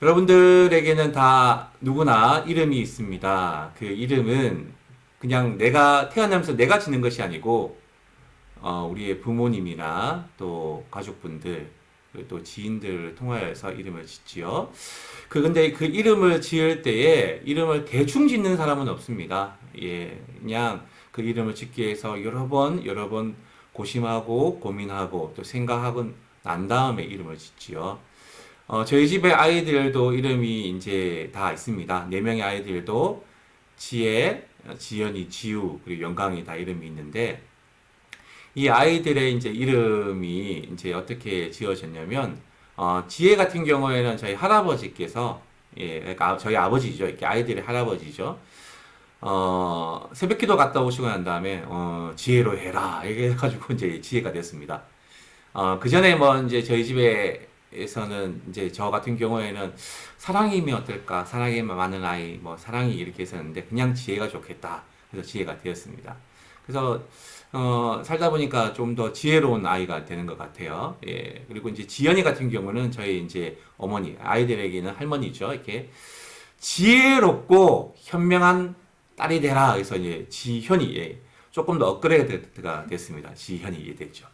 여러분들에게는 다 누구나 이름이 있습니다. 그 이름은 그냥 내가 태어나면서 내가 짓는 것이 아니고 우리의 부모님이나 또 가족분들 그리고 또 지인들을 통하여서 이름을 짓지요. 근데 그 이름을 지을 때에 이름을 대충 짓는 사람은 없습니다. 예, 그냥 그 이름을 짓기 위해서 여러 번 고심하고 고민하고 또 생각하고 난 다음에 이름을 짓지요. 저희 집에 아이들도 이름이 이제 다 있습니다. 네 명의 아이들도 지혜, 지연이, 지우, 그리고 영광이 다 이름이 있는데, 이 아이들의 이제 이름이 이제 어떻게 지어졌냐면, 지혜 같은 경우에는 저희 할아버지께서, 예, 그러니까 저희 아버지죠. 이렇게 아이들의 할아버지죠. 새벽 기도 갔다 오시고 난 다음에, 지혜로 해라. 이렇게 해가지고 이제 지혜가 됐습니다. 그 전에 뭐 이제 저희 집에서는 이제 저 같은 경우에는 사랑이면 어떨까? 사랑이 많은 아이, 뭐 사랑이 이렇게 했었는데 그냥 지혜가 좋겠다. 그래서 지혜가 되었습니다. 그래서 살다 보니까 좀 더 지혜로운 아이가 되는 것 같아요. 예. 그리고 이제 지연이 같은 경우는 저희 이제 어머니, 아이들에게는 할머니죠. 이렇게 지혜롭고 현명한 딸이 되라. 그래서 이제 지현이 예. 조금 더 업그레이드가 됐습니다. 지현이 됐죠.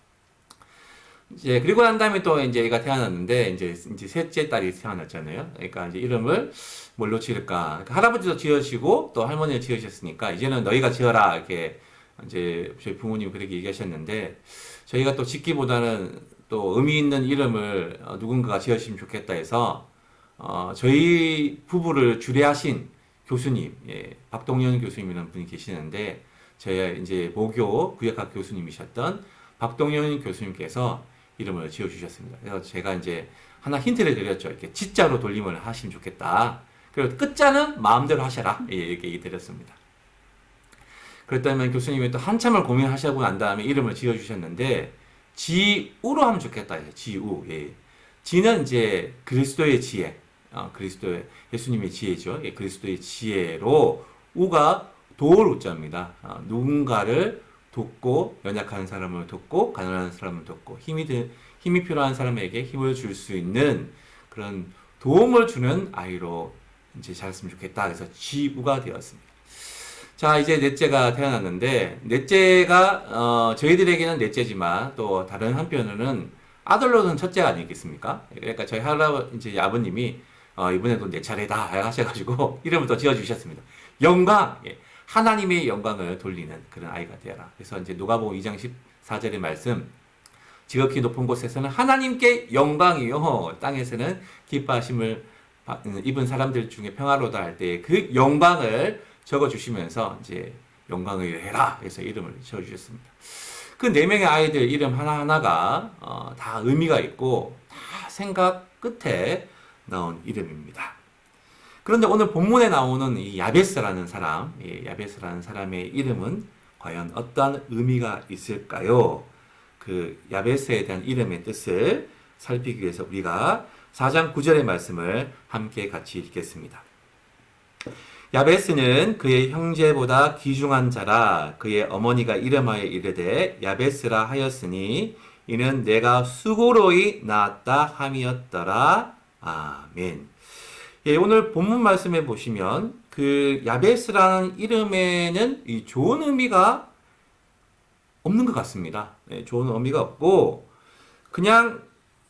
이제 그리고 난 다음에 또 이제 얘가 태어났는데 이제 셋째 딸이 태어났잖아요. 그러니까 이제 이름을 뭘로 지을까? 그러니까 할아버지도 지으시고 또 할머니가 지으셨으니까 이제는 너희가 지어라 이렇게 이제 저희 부모님 그렇게 얘기하셨는데 저희가 또 짓기보다는 또 의미 있는 이름을 누군가가 지으시면 좋겠다 해서 저희 부부를 주례하신 교수님, 예, 박동현 교수님이라는 분이 계시는데 저희 이제 모교 구역학 교수님이셨던 박동현 교수님께서 이름을 지어주셨습니다. 그래서 제가 이제 하나 힌트를 드렸죠. 이렇게 지자로 돌림을 하시면 좋겠다. 그리고 끝자는 마음대로 하셔라. 예, 이렇게 얘기 드렸습니다. 그랬다면 교수님이 또 한참을 고민하시고 난 다음에 이름을 지어주셨는데, 지우로 하면 좋겠다. 지우. 예. 지는 이제 그리스도의 지혜. 그리스도의, 예수님의 지혜죠. 예, 그리스도의 지혜로, 우가 도울 우자입니다. 누군가를 돕고 연약한 사람을 돕고 가난한 사람을 돕고 힘이 필요한 사람에게 힘을 줄 수 있는 그런 도움을 주는 아이로 이제 자랐으면 좋겠다. 그래서 지우가 되었습니다. 자, 이제 넷째가 태어났는데 넷째가 저희들에게는 넷째지만 또 다른 한편으로는 아들로는 첫째가 아니겠습니까? 그러니까 저희 이제 아버님이 이번에도 내 차례다 하셔가지고 이름을 또 지어주셨습니다. 영광. 예. 하나님의 영광을 돌리는 그런 아이가 되어라. 그래서 이제 누가복음 2장 14절의 말씀, 지극히 높은 곳에서는 하나님께 영광이요, 땅에서는 기뻐하심을 입은 사람들 중에 평화로다 할 때 그 영광을 적어주시면서 이제 영광을 해라. 그래서 이름을 지어주셨습니다. 그 네 명의 아이들 이름 하나하나가 다 의미가 있고 다 생각 끝에 나온 이름입니다. 그런데 오늘 본문에 나오는 이 야베스라는 사람, 야베스라는 사람의 이름은 과연 어떠한 의미가 있을까요? 그 야베스에 대한 이름의 뜻을 살피기 위해서 우리가 4장 9절의 말씀을 함께 같이 읽겠습니다. 야베스는 그의 형제보다 귀중한 자라. 그의 어머니가 이름하여 이르되 야베스라 하였으니 이는 내가 수고로이 낳았다 함이었더라. 아멘. 예, 오늘 본문 말씀에 보시면 그 야베스라는 이름에는 이 좋은 의미가 없는 것 같습니다. 예, 좋은 의미가 없고 그냥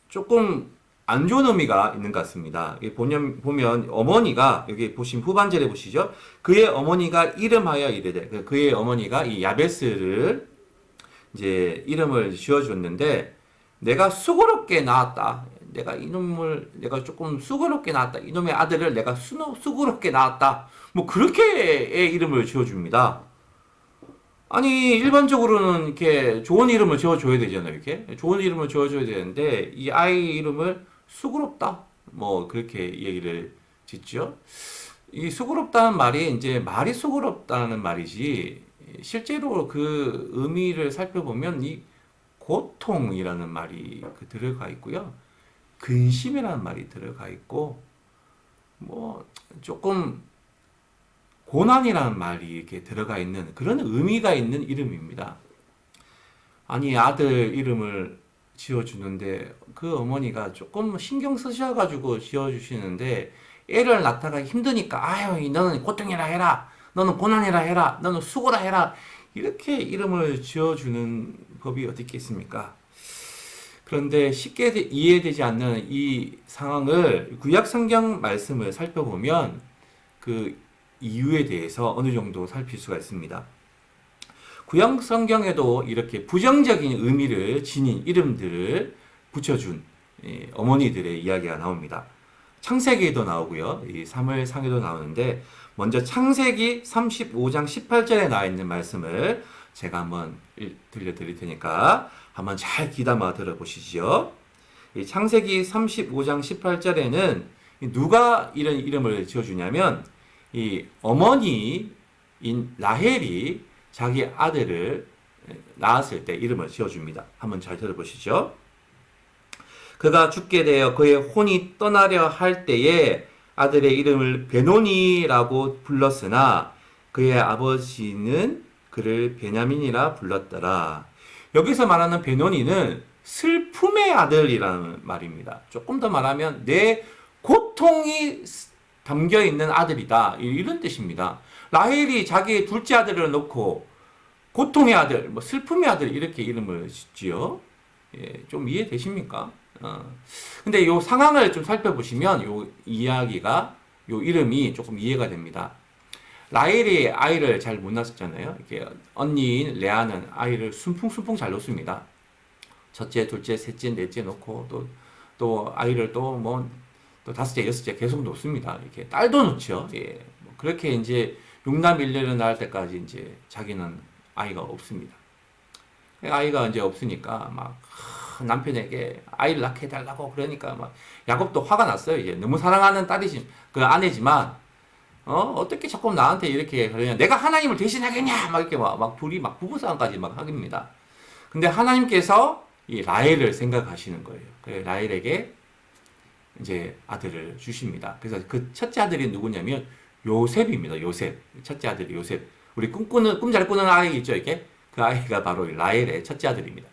조금 안 좋은 의미가 있는 것 같습니다. 보면 어머니가 여기 보시면 후반절에 보시죠. 그의 어머니가 이름하여 이르되 그의 어머니가 이 야베스를 이제 이름을 지어줬는데 내가 수고롭게 낳았다. 내가 조금 수고롭게 낳았다. 이놈의 아들을 내가 수고롭게 낳았다. 뭐, 그렇게의 이름을 지어줍니다. 아니, 일반적으로는 이렇게 좋은 이름을 지어줘야 되잖아요. 이렇게. 좋은 이름을 지어줘야 되는데, 이 아이 이름을 수고롭다. 뭐, 그렇게 얘기를 짓죠. 이 수고롭다는 말이 이제 말이 수고롭다는 말이지, 실제로 그 의미를 살펴보면 이 고통이라는 말이 들어가 있고요. 근심이라는 말이 들어가 있고, 뭐, 조금 고난이라는 말이 이렇게 들어가 있는 그런 의미가 있는 이름입니다. 아니, 아들 이름을 지어주는데 그 어머니가 조금 신경 쓰셔가지고 지어주시는데 애를 낳다가 힘드니까 아유 너는 고통이라 해라, 너는 고난이라 해라, 너는 수고라 해라, 이렇게 이름을 지어주는 법이 어디 있겠습니까? 그런데 쉽게 이해되지 않는 이 상황을 구약 성경 말씀을 살펴보면 그 이유에 대해서 어느 정도 살필 수가 있습니다. 구약 성경에도 이렇게 부정적인 의미를 지닌 이름들을 붙여준 어머니들의 이야기가 나옵니다. 창세기에도 나오고요. 이 사무엘상에도 나오는데 먼저 창세기 35장 18절에 나와 있는 말씀을 제가 한번 들려드릴 테니까 한번 잘 귀담아 들어보시죠. 이 창세기 35장 18절에는 누가 이런 이름을 지어주냐면 이 어머니인 라헬이 자기 아들을 낳았을 때 이름을 지어줍니다. 한번 잘 들어보시죠. 그가 죽게 되어 그의 혼이 떠나려 할 때에 아들의 이름을 베노니라고 불렀으나 그의 아버지는 그를 베냐민이라 불렀더라. 여기서 말하는 베노니는 슬픔의 아들이라는 말입니다. 조금 더 말하면 내 고통이 담겨 있는 아들이다, 이런 뜻입니다. 라헬이 자기의 둘째 아들을 놓고 고통의 아들, 뭐 슬픔의 아들 이렇게 이름을 짓지요. 예, 좀 이해되십니까? 근데 요 상황을 좀 살펴보시면 요 이야기가, 요 이름이 조금 이해가 됩니다. 라헬이 아이를 잘 못 낳았잖아요. 이렇게 언니인 레아는 아이를 순풍순풍 잘 놓습니다. 첫째, 둘째, 셋째, 넷째 놓고 또 아이를 또 다섯째, 여섯째 계속 놓습니다. 이렇게 딸도 놓죠. 예. 뭐 그렇게 이제 6남 1녀를 낳을 때까지 이제 자기는 아이가 없습니다. 아이가 이제 없으니까 막 남편에게 아이를 낳게 해달라고 그러니까 막 야곱도 화가 났어요. 이제 너무 사랑하는 딸이지, 그 아내지만 어떻게 자꾸 나한테 이렇게 그러냐, 내가 하나님을 대신하겠냐, 막 이렇게 막 둘이 막 부부싸움까지 막 하깁니다. 근데 하나님께서 이 라헬을 생각하시는 거예요. 그래서 라헬에게 이제 아들을 주십니다. 그래서 그 첫째 아들이 누구냐면 요셉입니다. 요셉. 첫째 아들이 요셉. 우리 꿈 잘 꾸는 아이 있죠, 이렇게? 그 아이가 바로 라헬의 첫째 아들입니다.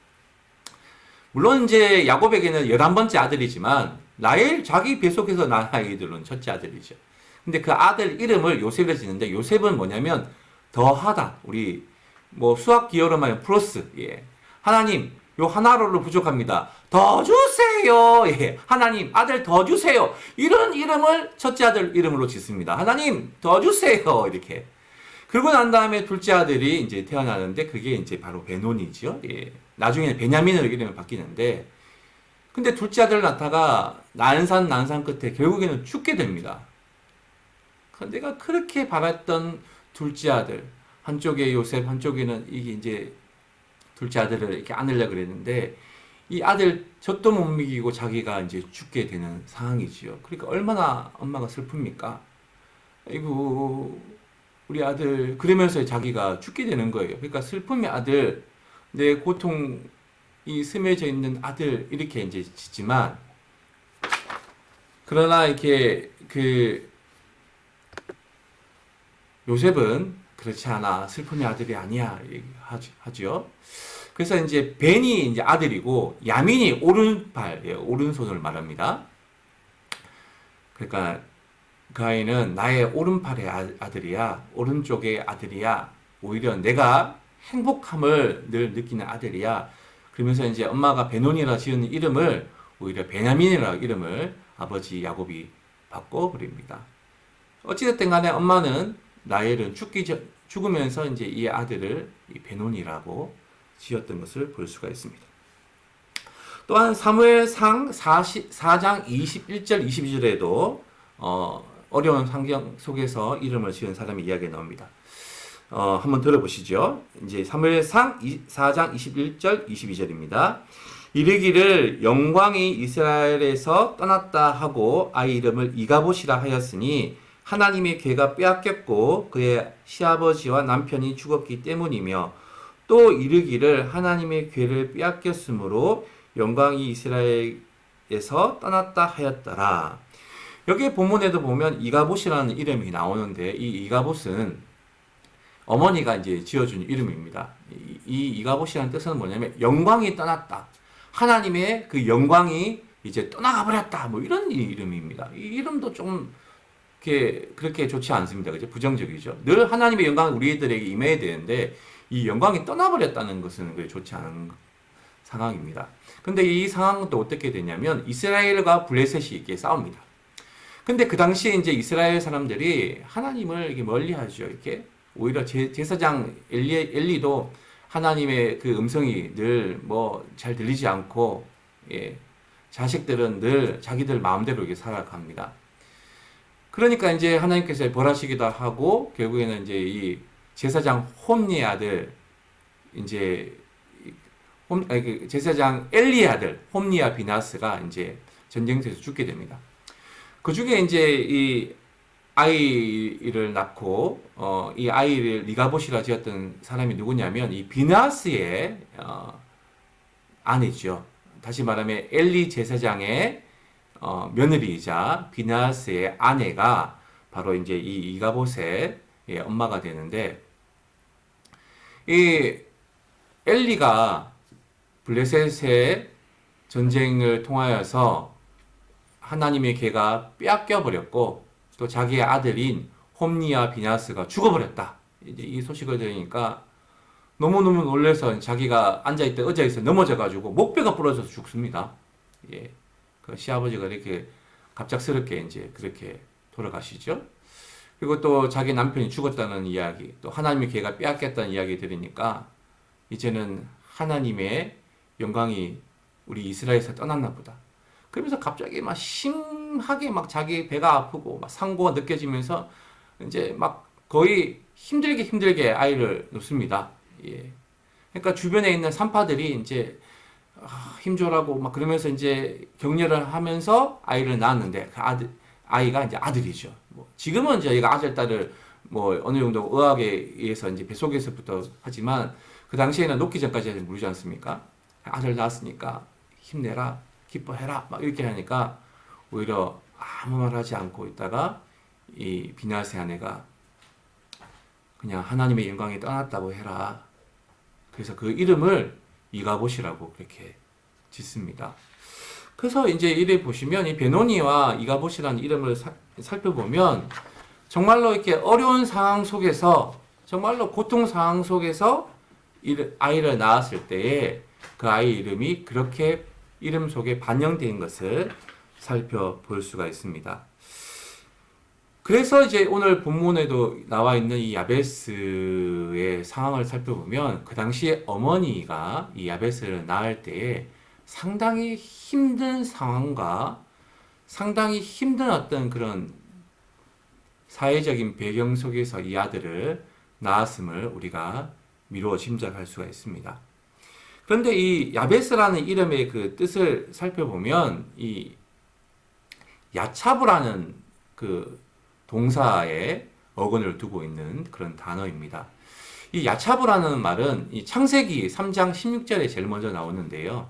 물론 이제 야곱에게는 11번째 아들이지만 라헬 자기 뱃속에서 난 아이들은 첫째 아들이죠. 근데 그 아들 이름을 요셉을 짓는데, 요셉은 뭐냐면 더하다. 우리 뭐 수학 기호로 말하면 플러스. 예. 하나님, 요 하나로는 부족합니다. 더 주세요. 예. 하나님, 아들 더 주세요. 이런 이름을 첫째 아들 이름으로 짓습니다. 하나님, 더 주세요. 이렇게. 그러고 난 다음에 둘째 아들이 이제 태어나는데 그게 이제 바로 베논이죠. 예. 나중에는 베냐민으로 이름이 바뀌는데, 근데 둘째 아들을 낳다가 난산 끝에 결국에는 죽게 됩니다. 내가 그렇게 바랐던 둘째 아들, 한쪽에 요셉, 한쪽에는 이게 이제 둘째 아들을 이렇게 안으려고 그랬는데, 이 아들 젖도 못 먹이고 자기가 이제 죽게 되는 상황이지요. 그러니까 얼마나 엄마가 슬픕니까? 아이고, 우리 아들, 그러면서 자기가 죽게 되는 거예요. 그러니까 슬픔의 아들, 내 고통이 스며져 있는 아들, 이렇게 이제 짓지만, 그러나 이렇게 요셉은 그렇지 않아, 슬픔의 아들이 아니야 하죠. 그래서 이제 벤이 이제 아들이고 야민이 오른팔, 오른손을 말합니다. 그러니까 그 아이는 나의 오른팔의 아들이야, 오른쪽의 아들이야, 오히려 내가 행복함을 늘 느끼는 아들이야. 그러면서 이제 엄마가 베논이라 지은 이름을 오히려 베냐민이라 이름을 아버지 야곱이 바꿔버립니다. 어찌됐든 간에 엄마는 라헬은 죽으면서 이제 이 아들을 베논이라고 지었던 것을 볼 수가 있습니다. 또한 사무엘상 4장 21절 22절에도 어려운 환경 속에서 이름을 지은 사람의 이야기가 나옵니다. 한번 들어보시죠. 이제 사무엘상 4장 21절 22절입니다. 이르기를 영광이 이스라엘에서 떠났다 하고 아이 이름을 이가봇이라 하였으니 하나님의 괴가 빼앗겼고 그의 시아버지와 남편이 죽었기 때문이며, 또 이르기를 하나님의 괴를 빼앗겼으므로 영광이 이스라엘에서 떠났다 하였더라. 여기 본문에도 보면 이가봇이라는 이름이 나오는데, 이 이가봇은 어머니가 이제 지어준 이름입니다. 이 이가봇이라는 뜻은 뭐냐면 영광이 떠났다, 하나님의 그 영광이 이제 떠나가 버렸다. 뭐 이런 이름입니다. 이 이름도 좀 그렇게 좋지 않습니다. 그죠? 부정적이죠. 늘 하나님의 영광이 우리들에게 임해야 되는데 이 영광이 떠나버렸다는 것은 좋지 않은 상황입니다. 근데 이 상황은 또 어떻게 되냐면 이스라엘과 블레셋이 이렇게 싸웁니다. 근데 그 당시에 이제 이스라엘 사람들이 하나님을 이렇게 멀리 하죠. 이렇게 오히려 제사장 엘리도 하나님의 그 음성이 늘 뭐 잘 들리지 않고, 예, 자식들은 늘 자기들 마음대로 이렇게 살아갑니다. 그러니까 이제 하나님께서 벌하시기도 하고 결국에는 이제 이 제사장 홈니의 아들 이제 제사장 엘리의 아들 홈니와 비나스가 이제 전쟁터에서 죽게 됩니다. 그 중에 이제 이 아이를 낳고 이 아이를 리가봇이라 지었던 사람이 누구냐면 이 비나스의 아내죠. 다시 말하면 엘리 제사장의 며느리이자 비나스의 아내가 바로 이제 이 이가봇의 엄마가 되는데, 이 엘리가 블레셋의 전쟁을 통하여서 하나님의 계가 빼앗겨 버렸고 또 자기의 아들인 홈니와 비나스가 죽어버렸다. 이제 이 소식을 들으니까 너무너무 놀라서 자기가 앉아있다 의자에서 넘어져가지고 목뼈가 부러져서 죽습니다. 예. 그 시아버지가 이렇게 갑작스럽게 이제 그렇게 돌아가시죠. 그리고 또 자기 남편이 죽었다는 이야기, 또 하나님의 계가 빼앗겼다는 이야기 들으니까 이제는 하나님의 영광이 우리 이스라엘에서 떠났나 보다. 그러면서 갑자기 막 심하게 막 자기 배가 아프고 막 상고가 느껴지면서 이제 막 거의 힘들게 아이를 놓습니다. 예. 그러니까 주변에 있는 산파들이 이제 힘줘라고 막 그러면서 이제 격려를 하면서 아이를 낳았는데 그 아이가 이제 아들이죠. 뭐 지금은 저희가 아들, 딸을 뭐 어느 정도 의학에 의해서 이제 뱃속에서부터 하지만 그 당시에는 놓기 전까지 모르지 않습니까? 아들 낳았으니까 힘내라, 기뻐해라, 막 이렇게 하니까 오히려 아무 말 하지 않고 있다가 이 비나스의 아내가 그냥 하나님의 영광이 떠났다고 해라. 그래서 그 이름을 이가봇이라고 그렇게 짓습니다. 그래서 이제 이래 보시면 이 베노니와 이가봇이라는 이름을 살펴보면 정말로 이렇게 어려운 상황 속에서 정말로 고통 상황 속에서 아이를 낳았을 때에 그 아이 이름이 그렇게 이름 속에 반영된 것을 살펴볼 수가 있습니다. 그래서 이제 오늘 본문에도 나와 있는 이 야베스의 상황을 살펴보면 그 당시에 어머니가 이 야베스를 낳을 때에 상당히 힘든 상황과 상당히 힘든 어떤 그런 사회적인 배경 속에서 이 아들을 낳았음을 우리가 미루어 짐작할 수가 있습니다. 그런데 이 야베스라는 이름의 그 뜻을 살펴보면 이 야차브라는 그 동사에 어근을 두고 있는 그런 단어입니다. 이 야차브라는 말은 이 창세기 3장 16절에 제일 먼저 나오는데요.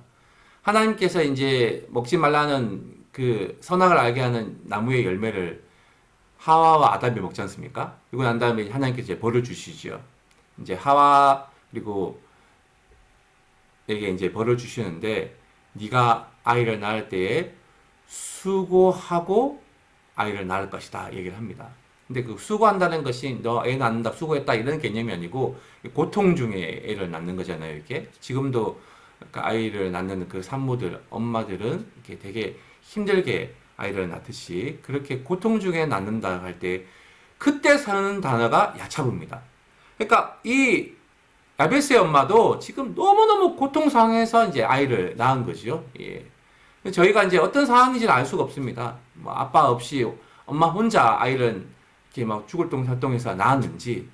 하나님께서 이제 먹지 말라는 그 선악을 알게 하는 나무의 열매를 하와와 아담이 먹지 않습니까? 그리고 난 다음에 하나님께서 이제 벌을 주시죠. 이제 하와 그리고 에게 이제 벌을 주시는데 네가 아이를 낳을 때에 수고하고 아이를 낳을 것이다 얘기를 합니다. 근데 그 수고한다는 것이 너 애 낳는다 수고했다 이런 개념이 아니고 고통 중에 애를 낳는 거잖아요. 이렇게 지금도 그 아이를 낳는 그 산모들 엄마들은 이렇게 되게 힘들게 아이를 낳듯이 그렇게 고통 중에 낳는다 할 때 그때 쓰는 단어가 야차브입니다. 그러니까 이 야베스의 엄마도 지금 너무너무 고통 상황에서 이제 아이를 낳은 거죠. 예. 저희가 이제 어떤 상황인지는 알 수가 없습니다. 뭐 아빠 없이 엄마 혼자 아이를 이렇게 막 죽을 똥 살똥해서 낳았는지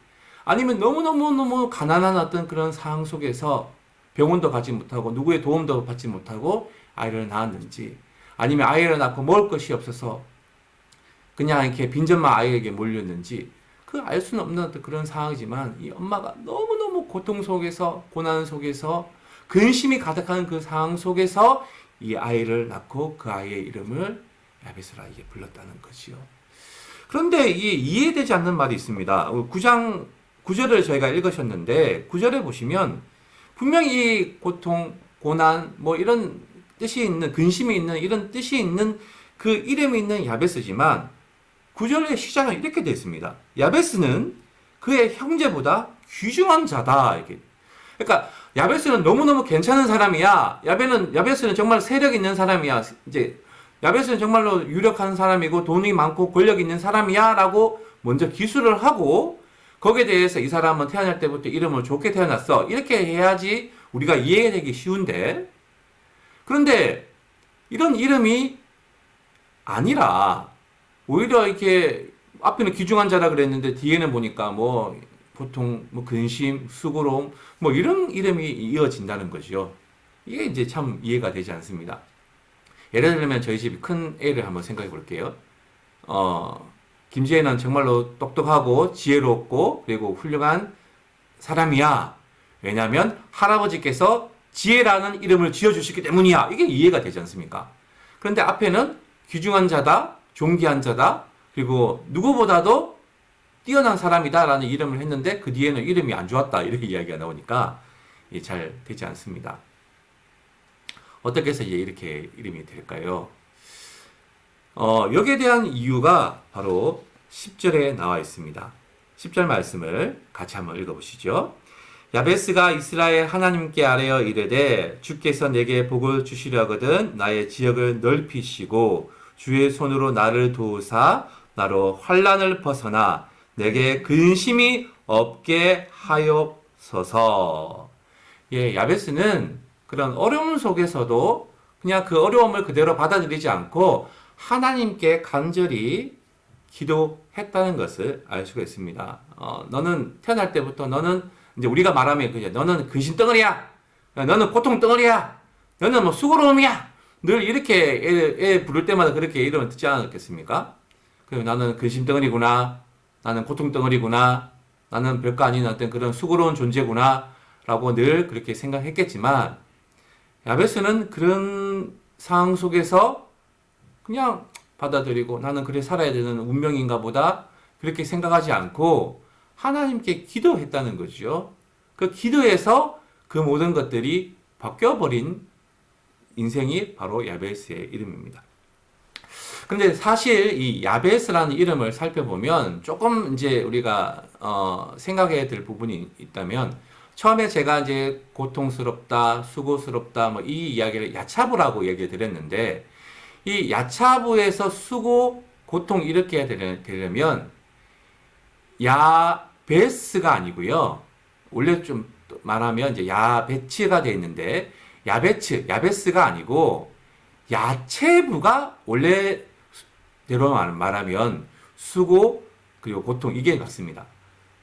아니면 너무너무 가난한 어떤 그런 상황 속에서 병원도 가지 못하고 누구의 도움도 받지 못하고 아이를 낳았는지 아니면 아이를 낳고 먹을 것이 없어서 그냥 이렇게 빈전만 아이에게 몰렸는지 그 알 수는 없는 그런 상황이지만 이 엄마가 너무너무 고통 속에서 고난 속에서 근심이 가득한 그 상황 속에서 이 아이를 낳고 그 아이의 이름을 야베스라 이게 불렀다는 거지요. 그런데 이게 이해되지 않는 말이 있습니다. 9장 9절을 저희가 읽으셨는데 9절에 보시면 분명히 이 고난, 뭐 이런 뜻이 있는, 근심이 있는, 이런 뜻이 있는 그 이름이 있는 야베스지만, 구절의 시작은 이렇게 되어 있습니다. 야베스는 그의 형제보다 귀중한 자다. 이렇게. 그러니까 야베스는 너무너무 괜찮은 사람이야. 야베스는 정말 세력 있는 사람이야. 이제 야베스는 정말로 유력한 사람이고 돈이 많고 권력 있는 사람이야라고 먼저 기술을 하고 거기에 대해서 이 사람은 태어날 때부터 이름을 좋게 태어났어. 이렇게 해야지 우리가 이해되기 쉬운데 그런데 이런 이름이 아니라 오히려 이렇게 앞에는 귀중한 자라 그랬는데 뒤에는 보니까 뭐 보통 뭐 근심, 수고로움 뭐 이런 이름이 이어진다는 거죠. 이게 이제 참 이해가 되지 않습니다. 예를 들면 저희 집 큰 애를 한번 생각해 볼게요. 김지혜는 정말로 똑똑하고 지혜롭고 그리고 훌륭한 사람이야. 왜냐하면 할아버지께서 지혜라는 이름을 지어주셨기 때문이야. 이게 이해가 되지 않습니까? 그런데 앞에는 귀중한 자다, 존귀한 자다, 그리고 누구보다도 뛰어난 사람이다라는 이름을 했는데 그 뒤에는 이름이 안 좋았다 이렇게 이야기가 나오니까 잘 되지 않습니다. 어떻게 해서 이제 이렇게 이름이 될까요? 여기에 대한 이유가 바로 10절에 나와 있습니다. 10절 말씀을 같이 한번 읽어보시죠. 야베스가 이스라엘 하나님께 아뢰어 이르되 주께서 내게 복을 주시려거든 나의 지역을 넓히시고 주의 손으로 나를 도우사 나로 환난을 벗어나 내게 근심이 없게 하옵소서. 예, 야베스는 그런 어려움 속에서도 그냥 그 어려움을 그대로 받아들이지 않고 하나님께 간절히 기도했다는 것을 알 수가 있습니다. 너는 태어날 때부터 너는 이제 우리가 말하면 그냥 너는 근심덩어리야. 너는 고통덩어리야. 너는 뭐 수고로움이야. 늘 이렇게 애 부를 때마다 그렇게 이름을 듣지 않았겠습니까? 그리고 나는 근심덩어리구나. 나는 고통덩어리구나. 나는 별거 아닌 어떤 그런 수고로운 존재구나. 라고 늘 그렇게 생각했겠지만 야베스는 그런 상황 속에서 그냥 받아들이고 나는 그래 살아야 되는 운명인가 보다 그렇게 생각하지 않고 하나님께 기도했다는 거죠. 그 기도에서 그 모든 것들이 바뀌어버린 인생이 바로 야베스의 이름입니다. 근데 사실 이 야베스라는 이름을 살펴보면 조금 이제 우리가 생각해야 될 부분이 있다면 처음에 제가 이제 고통스럽다, 수고스럽다 뭐 이 이야기를 야차부라고 얘기를 드렸는데 이 야차부에서 수고, 고통 이렇게 되려면 야베스가 아니고요. 원래 좀 말하면 이제 야베츠가 돼 있는데 야베스가 아니고 야체부가 원래대로 말하면 수고 그리고 고통 이게 같습니다.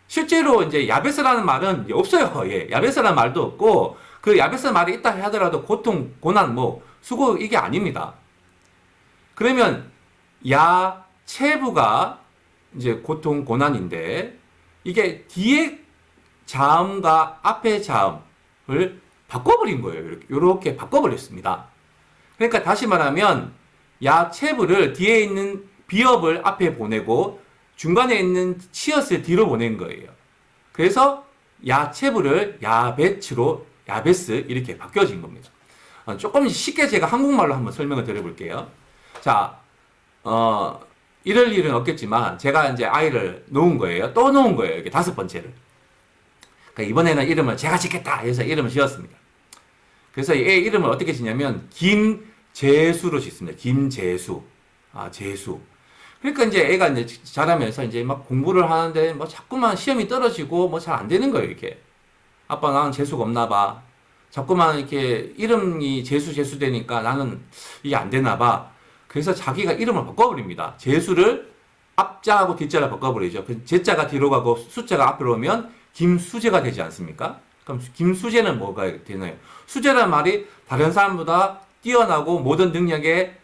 실제로 이제 야베스라는 말은 없어요. 예, 야베스라는 말도 없고 그 야베스 말이 있다 하더라도 고통, 고난, 뭐 수고 이게 아닙니다. 그러면 야체부가 이제 고통, 고난인데 이게 뒤에 자음과 앞에 자음을 바꿔버린 거예요. 이렇게 바꿔버렸습니다. 그러니까 다시 말하면 야체부를 뒤에 있는 비읍을 앞에 보내고 중간에 있는 치엇을 뒤로 보낸 거예요. 그래서 야체부를 야베츠로 야베스 이렇게 바뀌어진 겁니다. 조금 쉽게 제가 한국말로 한번 설명을 드려볼게요. 자, 이럴 일은 없겠지만 제가 이제 아이를 놓은 거예요. 또 놓은 거예요. 이렇게 5번째를. 그러니까 이번에는 이름을 제가 짓겠다 해서 이름을 지었습니다. 그래서 애 이름을 어떻게 짓냐면 김재수로 짓습니다. 김재수. 재수. 그러니까 이제 애가 이제 자라면서 이제 막 공부를 하는데 뭐 자꾸만 시험이 떨어지고 뭐 잘 안 되는 거예요, 이렇게. 아빠 나는 재수가 없나 봐. 자꾸만 이렇게 이름이 재수 되니까 나는 이게 안 되나 봐. 그래서 자기가 이름을 바꿔버립니다. 재수를 앞자하고 뒷자를 바꿔버리죠. 그 제자가 뒤로 가고 숫자가 앞으로 오면 김수재가 되지 않습니까? 그럼 김수재는 뭐가 되나요? 수재라는 말이 다른 사람보다 뛰어나고 모든 능력에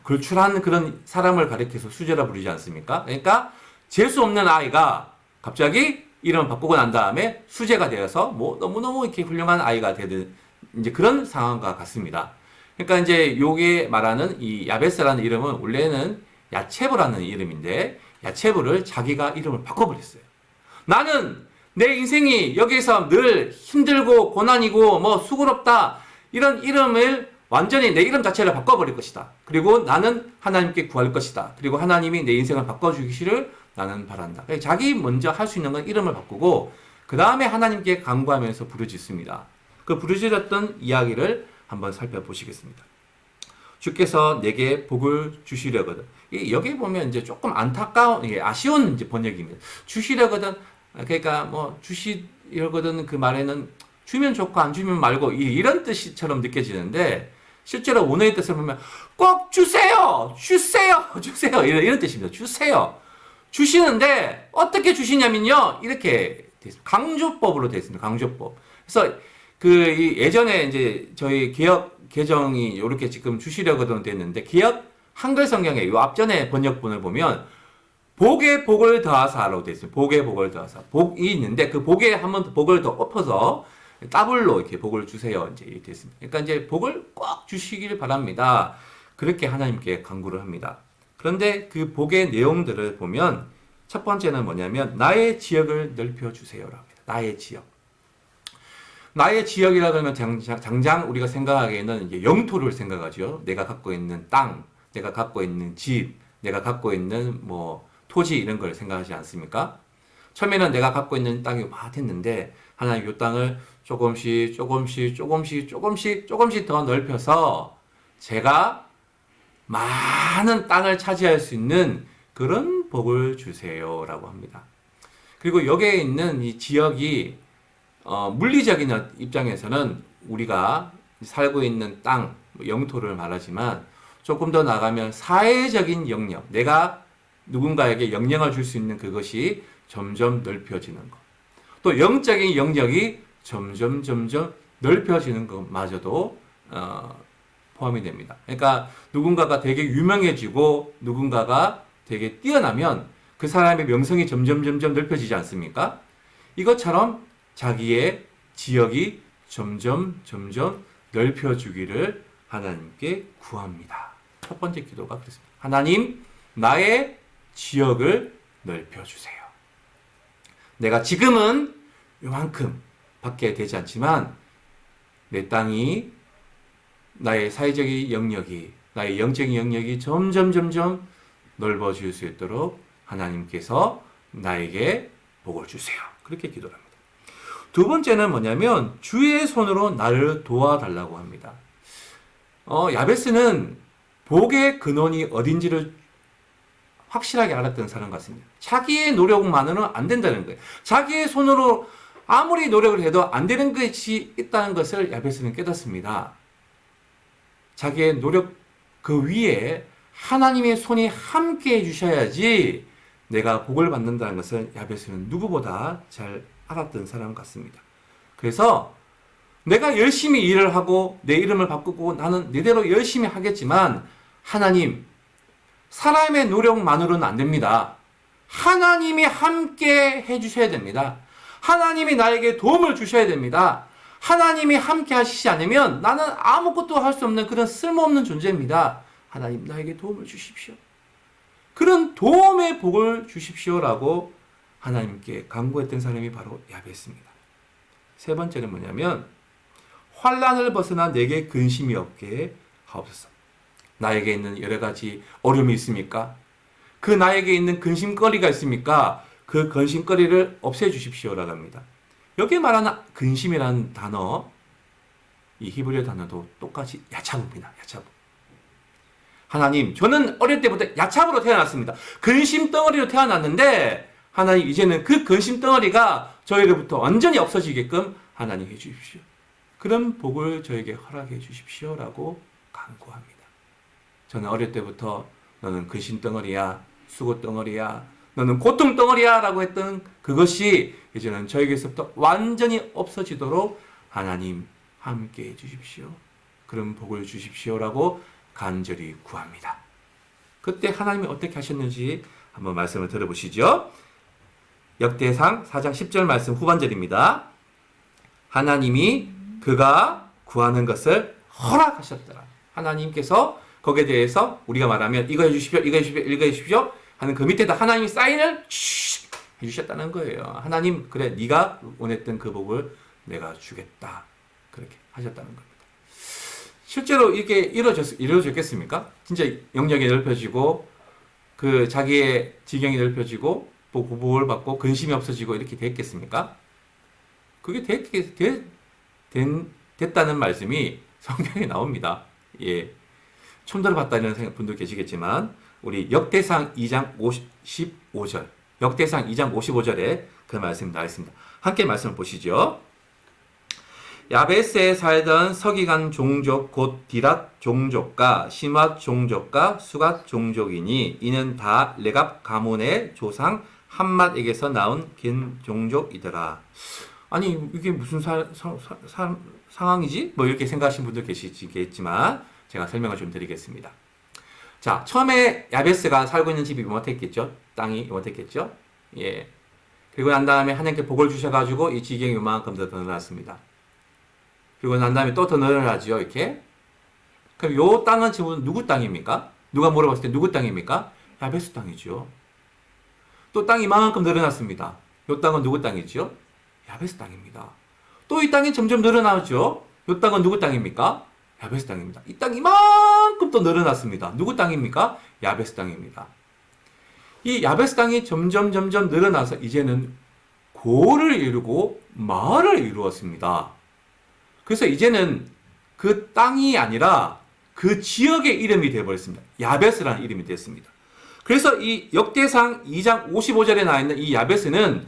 걸출한 그런 사람을 가리켜서 수재라 부르지 않습니까? 그러니까 재수 없는 아이가 갑자기 이름을 바꾸고 난 다음에 수재가 되어서 뭐 너무너무 이렇게 훌륭한 아이가 되는 이제 그런 상황과 같습니다. 그러니까 이제 요게 말하는 이 야베스라는 이름은 원래는 야체부라는 이름인데 야체부를 자기가 이름을 바꿔버렸어요. 나는 내 인생이 여기서 늘 힘들고 고난이고 뭐 수고롭다 이런 이름을 완전히 내 이름 자체를 바꿔버릴 것이다. 그리고 나는 하나님께 구할 것이다. 그리고 하나님이 내 인생을 바꿔주기를 나는 바란다. 자기 먼저 할 수 있는 건 이름을 바꾸고 그 다음에 하나님께 간구하면서 부르짖습니다. 그 부르짖었던 이야기를 한번 살펴보시겠습니다. 주께서 내게 복을 주시려거든. 여기 보면 이제 조금 안타까운, 아쉬운 이제 번역입니다. 주시려거든. 그러니까 뭐 주시려거든 그 말에는 주면 좋고 안 주면 말고 이런 뜻처럼 느껴지는데 실제로 원어의 뜻을 보면 꼭 주세요, 주세요, 주세요 이런 뜻입니다. 주세요. 주시는데 어떻게 주시냐면요 이렇게 강조법으로 되어 있습니다. 강조법. 그래서 예전에 이제 저희 개혁 개정이 이렇게 지금 주시려거든 됐는데 개혁 한글 성경의 요 앞전에 번역본을 보면 복에 복을 더하사라고 되어 있습니다. 복에 복을 더하사. 복이 있는데 그 복에 한 번 복을 더 엎어서 더블로 이렇게 복을 주세요. 이제 이렇게 됐습니다. 그러니까 이제 복을 꼭 주시길 바랍니다. 그렇게 하나님께 간구를 합니다. 그런데 그 복의 내용들을 보면 첫 번째는 뭐냐면 나의 지역을 넓혀 주세요라고 합니다. 나의 지역. 나의 지역이라 그러면 당장 우리가 생각하기에는 이제 영토를 생각하죠. 내가 갖고 있는 땅, 내가 갖고 있는 집, 내가 갖고 있는 뭐 토지 이런 걸 생각하지 않습니까? 처음에는 내가 갖고 있는 땅이 많았는데 하나님 이 땅을 조금씩 더 넓혀서 제가 많은 땅을 차지할 수 있는 그런 복을 주세요라고 합니다. 그리고 여기에 있는 이 지역이 물리적인 입장에서는 우리가 살고 있는 땅, 영토를 말하지만 조금 더 나가면 사회적인 영역, 내가 누군가에게 영향을 줄 수 있는 그것이 점점 넓혀지는 것. 또 영적인 영역이 점점 넓혀지는 것마저도 포함이 됩니다. 그러니까 누군가가 되게 유명해지고 누군가가 되게 뛰어나면 그 사람의 명성이 점점 넓혀지지 않습니까? 이것처럼 자기의 지역이 점점 넓혀주기를 하나님께 구합니다. 첫 번째 기도가 그렇습니다. 하나님, 나의 지역을 넓혀주세요. 내가 지금은 요만큼 밖에 되지 않지만 내 땅이 나의 사회적인 영역이 나의 영적인 영역이 점점 넓어질 수 있도록 하나님께서 나에게 복을 주세요. 그렇게 기도를 합니다. 두 번째는 뭐냐면 주의 손으로 나를 도와달라고 합니다. 야베스는 복의 근원이 어딘지를 확실하게 알았던 사람 같습니다. 자기의 노력만으로는 안 된다는 거예요. 자기의 손으로 아무리 노력을 해도 안 되는 것이 있다는 것을 야베스는 깨닫습니다. 자기의 노력 그 위에 하나님의 손이 함께 해주셔야지 내가 복을 받는다는 것을 야베스는 누구보다 잘 알았던 사람 같습니다. 그래서 내가 열심히 일을 하고 내 이름을 바꾸고 나는 내대로 열심히 하겠지만 하나님, 사람의 노력만으로는 안 됩니다. 하나님이 함께 해주셔야 됩니다. 하나님이 나에게 도움을 주셔야 됩니다. 하나님이 함께 하시지 않으면 나는 아무것도 할 수 없는 그런 쓸모없는 존재입니다. 하나님 나에게 도움을 주십시오. 그런 도움의 복을 주십시오라고 하나님께 간구했던 사람이 바로 야베스입니다. 세 번째는 뭐냐면 환난을 벗어나 내게 근심이 없게 하옵소서. 나에게 있는 여러 가지 어려움이 있습니까? 그 나에게 있는 근심거리가 있습니까? 그 근심거리를 없애주십시오라고 합니다. 여기 말하는 근심이라는 단어, 이 히브리어 단어도 똑같이 야차부입니다. 야차부. 하나님, 저는 어릴 때부터 야차부로 태어났습니다. 근심 덩어리로 태어났는데 하나님 이제는 그 근심 덩어리가 저에게부터 완전히 없어지게끔 하나님 해주십시오. 그런 복을 저에게 허락해 주십시오라고 간구합니다. 저는 어릴 때부터 너는 근심 덩어리야, 수고 덩어리야, 너는 고통 덩어리야 라고 했던 그것이 이제는 저에게서부터 완전히 없어지도록 하나님 함께 해주십시오. 그런 복을 주십시오라고 간절히 구합니다. 그때 하나님이 어떻게 하셨는지 한번 말씀을 들어보시죠. 역대상 4장 10절 말씀 후반절입니다. 하나님이 그가 구하는 것을 허락하셨더라. 하나님께서 거기에 대해서 우리가 말하면 이거 해주십시오, 이거 해주십시오, 이거 해주십시오 하는 그 밑에다 하나님이 사인을 해주셨다는 거예요. 하나님, 그래 네가 원했던 그 복을 내가 주겠다. 그렇게 하셨다는 겁니다. 실제로 이게 이루어졌겠습니까? 진짜 영역이 넓혀지고 그 자기의 지경이 넓혀지고 보호를 받고 근심이 없어지고 이렇게 됐겠습니까? 그게 됐다는 말씀이 성경에 나옵니다. 예. 처음 들어봤다는 분도 계시겠지만 우리 역대상 2장 55절 역대상 2장 55절에 그 말씀이 나와 있습니다. 함께 말씀을 보시죠. 야베스에 살던 서기관 종족 곧 디랏 종족과 시므앗 종족과 수갓 종족이니 이는 다 레갑 가문의 조상 함맛에게서 나온 긴 종족이더라. 아니 이게 무슨 상황이지? 뭐 이렇게 생각하시는 분들 계시겠지만 제가 설명을 좀 드리겠습니다. 자, 처음에 야베스가 살고 있는 집이 못했겠죠? 땅이 못했겠죠? 예. 그리고 난 다음에 하나님께 복을 주셔가지고 이 지경이 요만큼 더 늘어났습니다. 그리고 난 다음에 또 더 늘어나죠, 이렇게. 그럼 요 땅은 지금 누구 땅입니까? 누가 물어봤을 때 누구 땅입니까? 야베스 땅이죠. 또 땅이 이만큼 늘어났습니다. 요 땅은 누구 땅이죠? 야베스 땅입니다. 또 이 땅이 점점 늘어나죠. 요 땅은 누구 땅입니까? 야베스 땅입니다. 이 땅이 이만큼 또 늘어났습니다. 누구 땅입니까? 야베스 땅입니다. 이 야베스 땅이 점점 늘어나서 이제는 고를 이루고 마을을 이루었습니다. 그래서 이제는 그 땅이 아니라 그 지역의 이름이 되어버렸습니다. 야베스라는 이름이 됐습니다. 그래서 이 역대상 2장 55절에 나와 있는 이 야베스는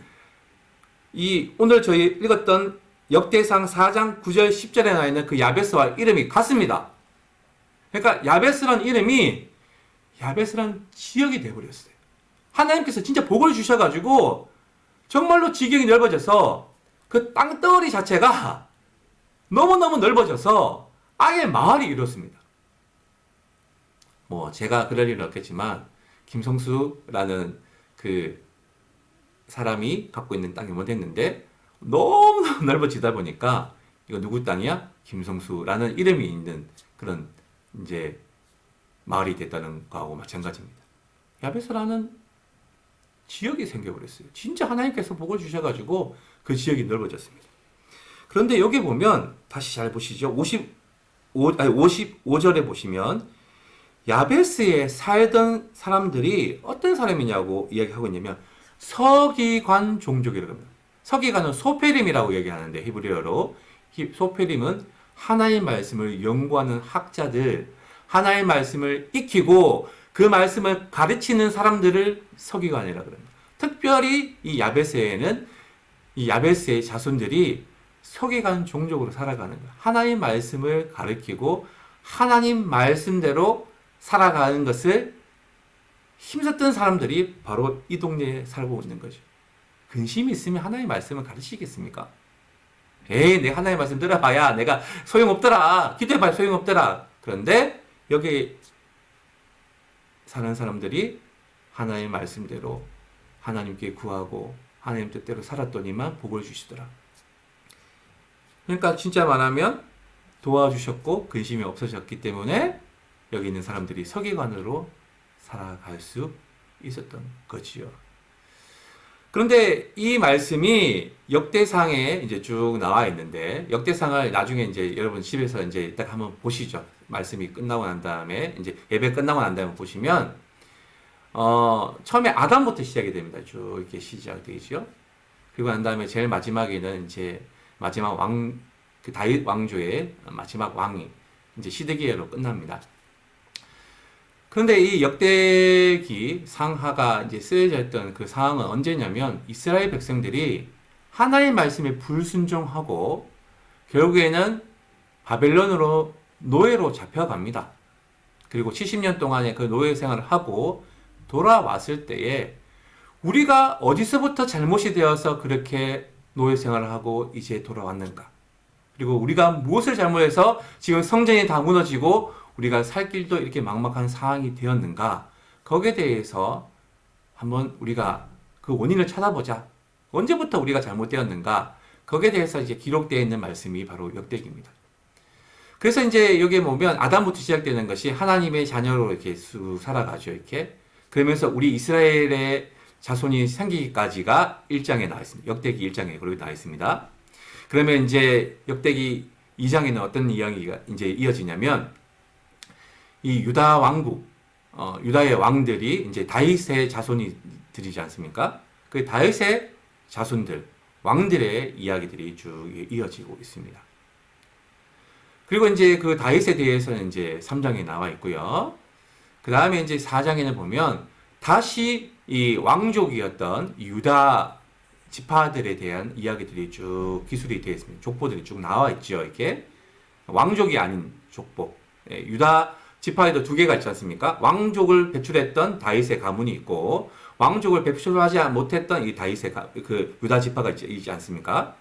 이 오늘 저희 읽었던 역대상 4장 9절 10절에 나와 있는 그 야베스와 이름이 같습니다. 그러니까 야베스라는 이름이 야베스라는 지역이 되어버렸어요. 하나님께서 진짜 복을 주셔가지고 정말로 지경이 넓어져서 그 땅덩어리 자체가 너무너무 넓어져서 아예 마을이 이뤘습니다. 뭐 제가 그럴 일은 없겠지만 김성수라는 그 사람이 갖고 있는 땅이 못했는데 너무너무 넓어지다 보니까 이거 누구 땅이야? 김성수라는 이름이 있는 그런 이제 마을이 됐다는 거하고 마찬가지입니다. 야베스라는 지역이 생겨버렸어요. 진짜 하나님께서 복을 주셔가지고 그 지역이 넓어졌습니다. 그런데 여기 보면 다시 잘 보시죠. 55절에 보시면 야베스에 살던 사람들이 어떤 사람이냐고 이야기하고 있냐면 서기관 종족이라고 합니다. 서기관은 소페림이라고 얘기하는데 히브리어로 소페림은 하나의 말씀을 연구하는 학자들, 하나의 말씀을 익히고 그 말씀을 가르치는 사람들을 서기관이라고 합니다. 특별히 이 야베스에는 이 야베스의 자손들이 서기관 종족으로 살아가는 거예요. 하나님 말씀을 가르치고 하나님 말씀대로 살아가는 것을 힘썼던 사람들이 바로 이 동네에 살고 있는 거죠. 근심이 있으면 하나님 말씀을 가르치겠습니까? 에이, 내가 하나님 말씀 들어봐야 내가 소용없더라. 기도해봐야 소용없더라. 그런데 여기 사는 사람들이 하나님 말씀대로 하나님께 구하고 하나님 뜻대로 살았더니만 복을 주시더라. 그러니까 진짜 말하면 도와주셨고 근심이 없어졌기 때문에 여기 있는 사람들이 서기관으로 살아갈 수 있었던 거지요. 그런데 이 말씀이 역대상에 이제 쭉 나와 있는데 역대상을 나중에 이제 여러분 집에서 이제 딱 한번 보시죠. 말씀이 끝나고 난 다음에 이제 예배 끝나고 난 다음에 보시면 처음에 아담부터 시작이 됩니다. 쭉 이렇게 시작되죠. 그리고 난 다음에 제일 마지막에는 이제 마지막 그 다윗 왕조의 마지막 왕이 이제 시드기야로 끝납니다. 그런데 이 역대기 상하가 이제 쓰여져 있던 그 상황은 언제냐면 이스라엘 백성들이 하나님의 말씀에 불순종하고 결국에는 바벨론으로 노예로 잡혀갑니다. 그리고 70년 동안의 그 노예 생활을 하고 돌아왔을 때에 우리가 어디서부터 잘못이 되어서 그렇게 노예 생활을 하고 이제 돌아왔는가? 그리고 우리가 무엇을 잘못해서 지금 성전이 다 무너지고 우리가 살 길도 이렇게 막막한 상황이 되었는가? 거기에 대해서 한번 우리가 그 원인을 찾아보자. 언제부터 우리가 잘못되었는가? 거기에 대해서 이제 기록되어 있는 말씀이 바로 역대기입니다. 그래서 이제 여기에 보면 아담부터 시작되는 것이 하나님의 자녀로 이렇게 살아가죠. 이렇게. 그러면서 우리 이스라엘의 자손이 생기기까지가 1장에 나와 있습니다. 역대기 1장에 그렇게 나와 있습니다. 그러면 이제 역대기 2장에는 어떤 이야기가 이제 이어지냐면 이 유다 왕국, 유다의 왕들이 이제 다윗의 자손이들이지 않습니까? 그 다윗의 자손들, 왕들의 이야기들이 쭉 이어지고 있습니다. 그리고 이제 그 다윗에 대해서는 이제 3장에 나와 있고요. 그 다음에 이제 4장에는 보면 다시 이 왕족이었던 유다 지파들에 대한 이야기들이 쭉 기술이 되어 있습니다. 족보들이 쭉 나와 있죠. 이렇게 왕족이 아닌 족보. 유다 지파에도 두 개가 있지 않습니까? 왕족을 배출했던 다윗의 가문이 있고 왕족을 배출하지 못했던 이 다윗의 그 유다 지파가 있지 않습니까?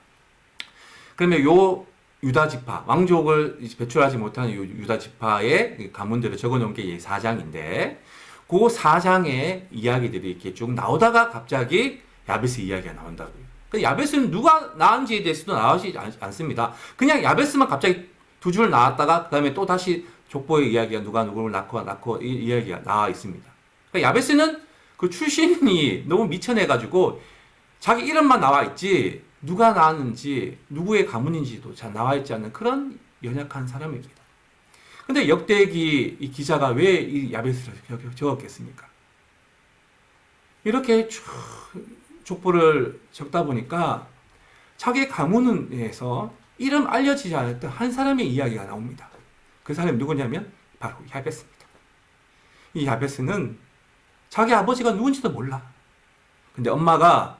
그러면 요 유다 지파, 왕족을 배출하지 못하는 유다 지파의 가문들을 적어놓은 게 이 4장인데 그 4장의 이야기들이 이렇게 쭉 나오다가 갑자기 야베스 이야기가 나온다고요. 야베스는 누가 낳은지에 대해서도 나오지 않습니다. 그냥 야베스만 갑자기 두 줄 나왔다가 그 다음에 또 다시 족보의 이야기가 누가 누구를 낳고 이 이야기가 나와 있습니다. 그러니까 야베스는 그 출신이 너무 미천해가지고 자기 이름만 나와 있지 누가 낳았는지 누구의 가문인지도 잘 나와 있지 않는 그런 연약한 사람입니다. 근데 역대기 이 기자가 왜 이 야베스를 적었겠습니까? 이렇게 쭉 족보를 적다 보니까 자기 가문에서 이름 알려지지 않았던 한 사람의 이야기가 나옵니다. 그 사람이 누구냐면 바로 야베스입니다. 이 야베스는 자기 아버지가 누군지도 몰라. 근데 엄마가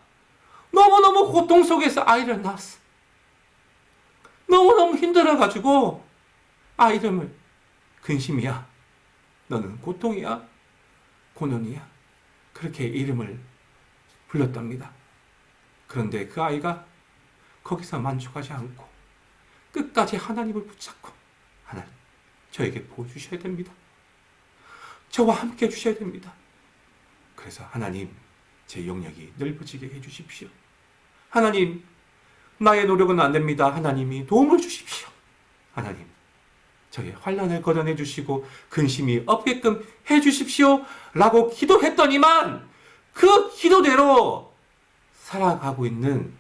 너무너무 고통 속에서 아이를 낳았어. 너무너무 힘들어가지고 이름을 근심이야. 너는 고통이야. 고난이야. 그렇게 이름을 불렀답니다. 그런데 그 아이가 거기서 만족하지 않고 끝까지 하나님을 붙잡고 하나님, 저에게 보여주셔야 됩니다. 저와 함께 해주셔야 됩니다. 그래서 하나님, 제 영역이 넓어지게 해주십시오. 하나님, 나의 노력은 안 됩니다. 하나님이 도움을 주십시오. 하나님, 저의 환난을 걷어내 주시고 근심이 없게끔 해주십시오. 라고 기도했더니만 그 기도대로 살아가고 있는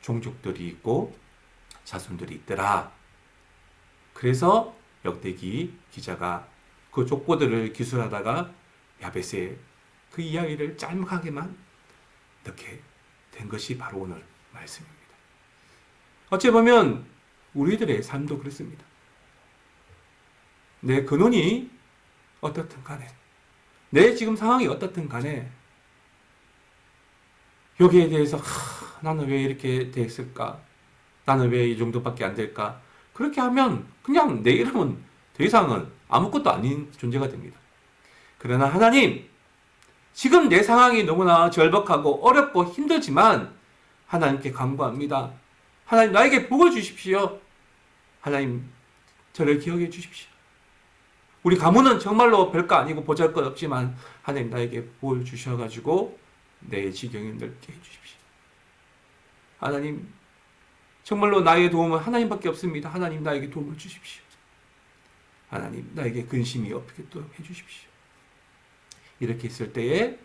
종족들이 있고 자손들이 있더라. 그래서 역대기 기자가 그 족보들을 기술하다가 야베스의 그 이야기를 짤막하게만 넣게 된 것이 바로 오늘 말씀입니다. 어찌 보면 우리들의 삶도 그렇습니다. 내 근원이 어떻든 간에, 내 지금 상황이 어떻든 간에 여기에 대해서 나는 왜 이렇게 됐을까? 나는 왜 이 정도밖에 안 될까? 그렇게 하면 그냥 내 이름은 더 이상은 아무것도 아닌 존재가 됩니다. 그러나 하나님, 지금 내 상황이 너무나 절박하고 어렵고 힘들지만 하나님께 간구합니다. 하나님, 나에게 복을 주십시오. 하나님, 저를 기억해 주십시오. 우리 가문은 정말로 별거 아니고 보잘것없지만 하나님, 나에게 복을 주셔가지고 내 지경을 넓게 해주십시오. 하나님, 정말로 나의 도움은 하나님밖에 없습니다. 하나님, 나에게 도움을 주십시오. 하나님, 나에게 근심이 없게 또 해주십시오. 이렇게 있을 때에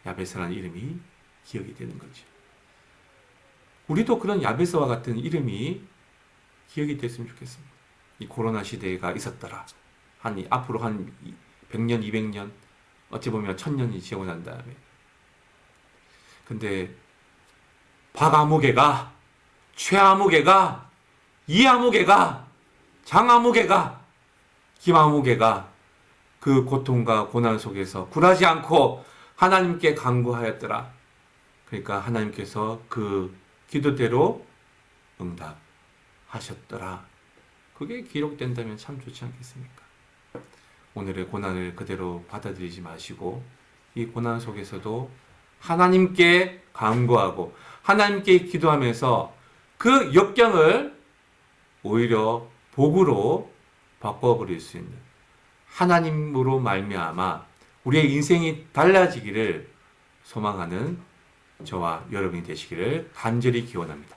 야베스라는 이름이 기억이 되는 거죠. 우리도 그런 야베스와 같은 이름이 기억이 됐으면 좋겠습니다. 이 코로나 시대가 있었더라. 앞으로 한 100년, 200년, 어찌 보면 1000년이 지나고 난 다음에. 근데 박아무개가, 최아무개가, 이아무개가, 장아무개가, 김아무개가 그 고통과 고난 속에서 굴하지 않고 하나님께 간구하였더라. 그러니까 하나님께서 그 기도대로 응답하셨더라. 그게 기록된다면 참 좋지 않겠습니까? 오늘의 고난을 그대로 받아들이지 마시고 이 고난 속에서도 하나님께 간구하고 하나님께 기도하면서 그 역경을 오히려 복으로 바꿔버릴 수 있는 하나님으로 말미암아 우리의 인생이 달라지기를 소망하는 저와 여러분이 되시기를 간절히 기원합니다.